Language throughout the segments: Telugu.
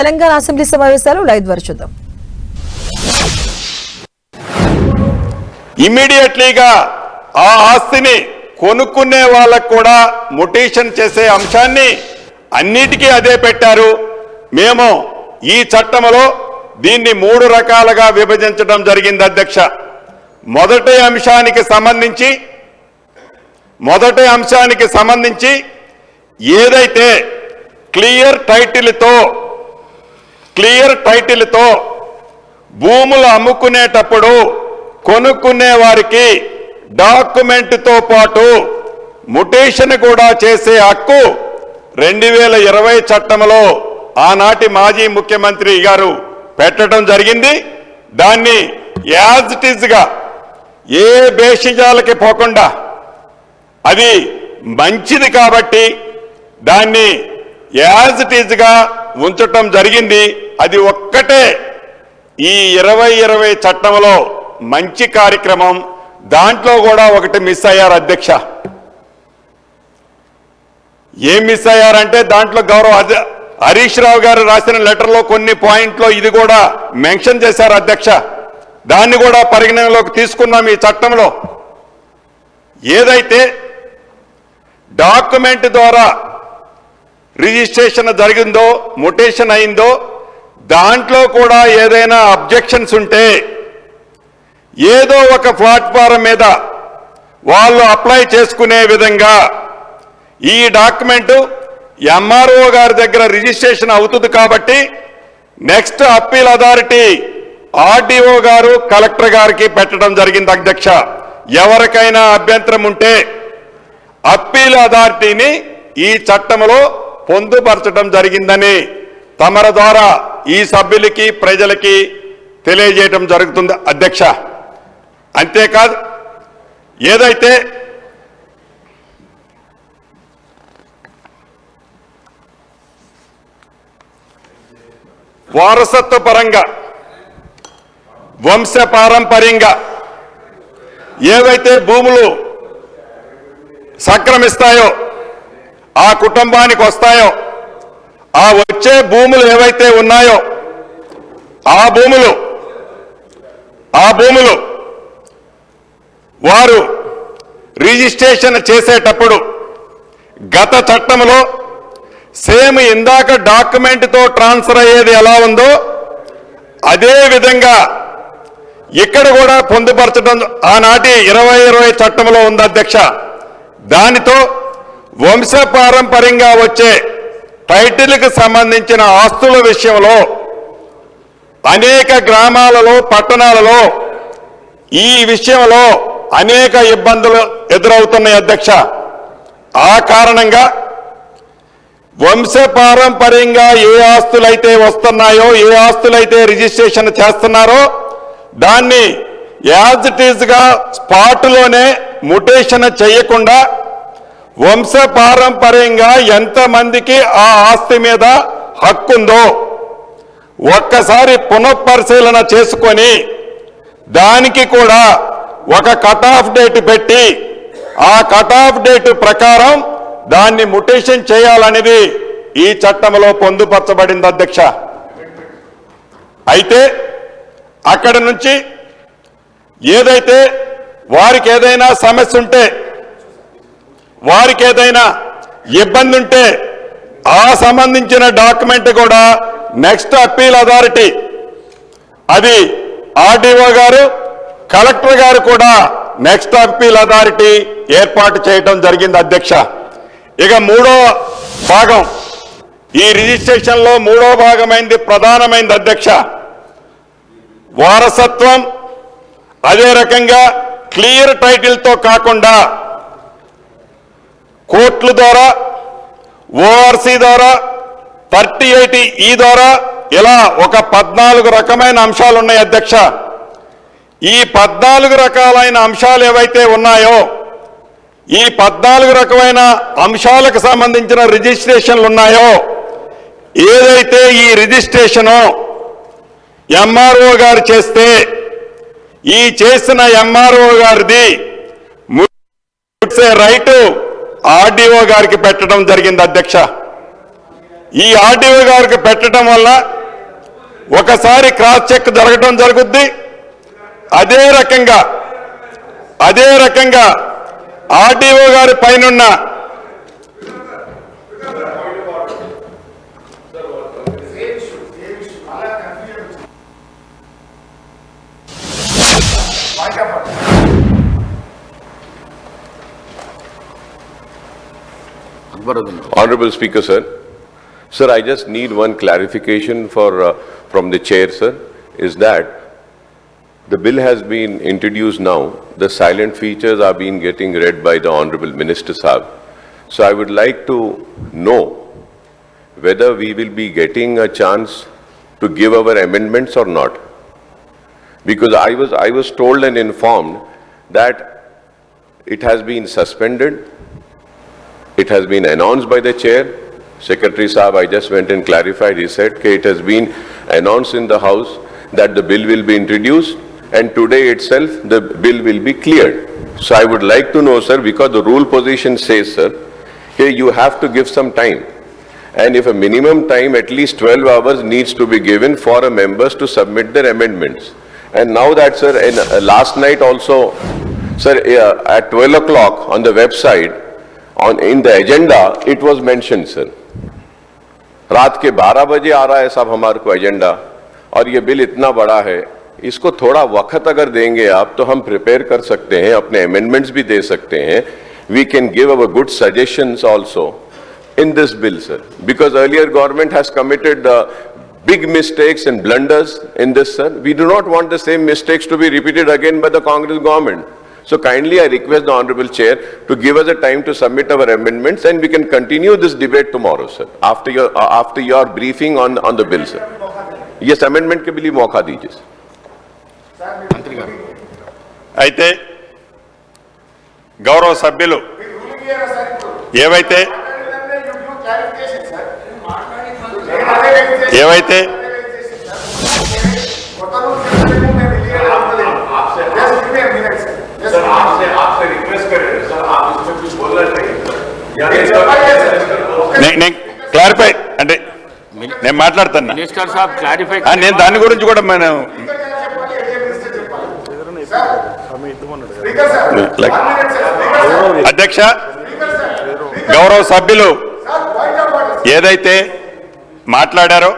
తెలంగాణ అసెంబ్లీ సమావేశాలు లైవ్ ద్వారా చూద్దాం. ఇమ్మీడియట్లీగా ఆ ఆస్తిని కొనుక్కునే వాళ్ళకు కూడా మొటేషన్ చేసే అంశాన్ని అన్నిటికీ అదే పెట్టారు. మేము ఈ చట్టంలో దీన్ని 3 రకాలుగా విభజించడం జరిగింది అధ్యక్ష. మొదటి అంశానికి సంబంధించి ఏదైతే క్లియర్ టైటిల్తో భూములు అమ్ముకునేటప్పుడు కొనుక్కునే వారికి డాక్యుమెంట్తో పాటు మొటేషన్ కూడా చేసే హక్కు 2020 చట్టంలో ఆనాటి మాజీ ముఖ్యమంత్రి గారు పెట్టడం జరిగింది. దాన్ని యాజ్ ఇట్ ఈజ్ గా ఏ భేషజాలకి పోకుండా అది మంచిది కాబట్టి దాన్ని యాజ్ ఇట్ ఈజ్ గా ఉంచటం జరిగింది. అది ఒక్కటే ఈ 2020 చట్టంలో మంచి కార్యక్రమం. దాంట్లో కూడా ఒకటి మిస్ అయ్యారు అధ్యక్ష. ఏం మిస్ అయ్యారంటే దాంట్లో గౌరవ హరీష్ రావు గారు రాసిన లెటర్లో కొన్ని పాయింట్లో ఇది కూడా మెన్షన్ చేశారు అధ్యక్ష. దాన్ని కూడా పరిగణనలోకి తీసుకున్నాం. ఈ చట్టంలో ఏదైతే డాక్యుమెంట్ ద్వారా రిజిస్ట్రేషన్ జరిగిందో మొటేషన్ అయిందో దాంట్లో కూడా ఏదైనా అబ్జెక్షన్స్ ఉంటే ఏదో ఒక ప్లాట్ఫారం మీద వాళ్ళు అప్లై చేసుకునే విధంగా ఈ డాక్యుమెంట్ ఎంఆర్ఓ గారి దగ్గర రిజిస్ట్రేషన్ అవుతుంది. కాబట్టి నెక్స్ట్ అప్పీల్ అథారిటీ ఆర్డీఓ గారు కలెక్టర్ గారికి పెట్టడం జరిగింది అధ్యక్ష. ఎవరికైనా అభ్యంతరం ఉంటే అప్పీల్ అథారిటీని ఈ చట్టంలో పొందుపరచడం జరిగిందని తమర ద్వారా ఈ సభ్యులకి ప్రజలకి తెలియజేయడం జరుగుతుంది అధ్యక్ష. అంతేకాదు ఏదైతే వారసత్వ పరంగా వంశపారంపర్యంగా ఏవైతే భూములు సంక్రమిస్తాయో ఆ కుటుంబానికి వస్తాయో ఆ వచ్చే భూములు ఏవైతే ఉన్నాయో ఆ భూములు వారు రిజిస్ట్రేషన్ చేసేటప్పుడు గత చట్టంలో సేమ్ ఇందాక డాక్యుమెంట్తో ట్రాన్స్ఫర్ అయ్యేది ఎలా ఉందో అదే విధంగా ఇక్కడ కూడా పొందుపరచడం ఆనాటి 2020 చట్టంలో ఉంది అధ్యక్ష. దానితో వంశపారంపర్యంగా వచ్చే టైటిల్కి సంబంధించిన ఆస్తుల విషయంలో అనేక గ్రామాలలో పట్టణాలలో ఈ విషయంలో అనేక ఇబ్బందులు ఎదురవుతున్నాయి అధ్యక్ష. ఆ కారణంగా వంశపారంపర్యంగా ఏ ఆస్తులైతే వస్తున్నాయో ఏ ఆస్తులైతే రిజిస్ట్రేషన్ చేస్తున్నారో దాన్ని యాజ్ ఇట్ ఈజ్ గా స్పాట్లోనే మొటేషన్ చేయకుండా వంశపారంపర్యంగా ఎంతమందికి ఆ ఆస్తి మీద హక్కుందో ఒక్కసారి పునఃపరిశీలన చేసుకొని దానికి కూడా ఒక కట్ ఆఫ్ డేట్ పెట్టి ఆ కట్ ఆఫ్ డేట్ ప్రకారం దాన్ని మొటేషన్ చేయాలనేది ఈ చట్టంలో పొందుపరచబడింది అధ్యక్ష. అయితే అక్కడి నుంచి ఏదైతే వారికి ఏదైనా సమస్య ఉంటే వారికి ఏదైనా ఇబ్బంది ఉంటే ఆ సంబంధించిన డాక్యుమెంట్ కూడా నెక్స్ట్ అప్పీల్ అథారిటీ అది ఆర్డీఓ గారు కలెక్టర్ గారు కూడా నెక్స్ట్ అప్పీల్ అథారిటీ ఏర్పాటు చేయడం జరిగింది అధ్యక్ష. ఇక 3వ భాగం ఈ రిజిస్ట్రేషన్లో 3వ భాగమైంది ప్రధానమైంది అధ్యక్ష. వారసత్వం అదే రకంగా క్లియర్ టైటిల్తో కాకుండా కోర్టుల ద్వారా ఓఆర్సీ ద్వారా 38E ద్వారా ఇలా ఒక 14 రకమైన అంశాలు ఉన్నాయి అధ్యక్ష. ఈ 14 రకాలైన అంశాలు ఏవైతే ఉన్నాయో ఈ 14 రకమైన అంశాలకు సంబంధించిన రిజిస్ట్రేషన్లు ఉన్నాయో ఏదైతే ఈ రిజిస్ట్రేషను ఎంఆర్ఓ గారు చేస్తే ఈ చేసిన ఎంఆర్ఓ గారిది రైట్ ఆర్డీఓ గారికి పెట్టడం జరిగింది అధ్యక్ష. ఈ ఆర్డీఓ గారికి పెట్టడం వల్ల ఒకసారి క్రాస్ చెక్ జరగడం జరుగుద్ది. అదే రకంగా ఆర్డీఓ గారి పైనున్న Honorable Speaker, sir. Sir, I just need one clarification from the chair, sir, is that the bill has been introduced now. The silent features are being getting read by the Honorable Minister Saab. So I would like to know whether we will be getting a chance to give our amendments or not. Because I was told and informed that it has been suspended. It has been announced by the chair. Secretary Saab, I just went and clarified. He said that it has been announced in the House that the bill will be introduced and today itself the bill will be cleared. So I would like to know, sir, because the rule position says, sir, here you have to give some time. And if a minimum time, at least 12 hours needs to be given for a members to submit their amendments. And now that, sir, last night also, sir, at 12 o'clock on the website, in the agenda, it was mentioned, sir. रात के 12 बजे आ रहा है साहब हमारे को एजेंडा और ये बिल इतना बड़ा है, इसको थोड़ा वक्त अगर देंगे आप तो हम प्रिपेयर कर सकते हैं, अपने अमेंडमेंट्स भी दे सकते हैं. We can give our good suggestions also in this bill, sir. Because earlier government has committed big mistakes and blunders in this, sir. We do not want the same mistakes to be repeated again by the Congress government. So kindly I request the Honorable Chair to give us a time to submit our amendments and we can continue this debate tomorrow, sir, after your briefing on the bill, sir. Yes, amendment के लिए मौका दीजिए. అయితే గౌరవ సభ్యులు ఏవైతే నేను క్లారిఫై అంటే నేను మాట్లాడతాను మినిస్టర్ సాబ్ క్లారిఫై నేను దాని గురించి కూడా మనం అధ్యక్ష గౌరవ సభ్యులు ఏదైతే మాట్లాడారో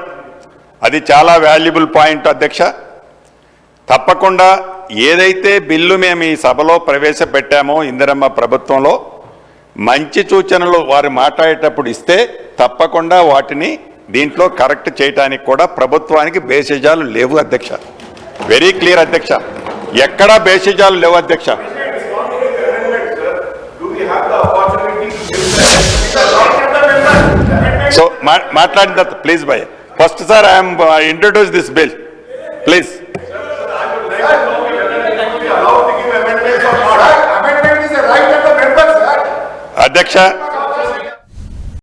అది చాలా వాల్యుబుల్ పాయింట్ అధ్యక్ష. తప్పకుండా ఏదైతే బిల్లు మేము ఈ సభలో ప్రవేశపెట్టామో ఇందిరమ్మ ప్రభుత్వంలో మంచి సూచనలు వారు మాట్లాడేటప్పుడు ఇస్తే తప్పకుండా వాటిని దీంట్లో కరెక్ట్ చేయడానికి కూడా ప్రభుత్వానికి బేసిజాలు లేవు అధ్యక్ష. వెరీ క్లియర్ అధ్యక్ష, ఎక్కడా బేసిజాలు లేవు అధ్యక్ష. సో మాట్లాడిన తర్వాత please boy first sir I'm introduce this bill please. అధ్యక్ష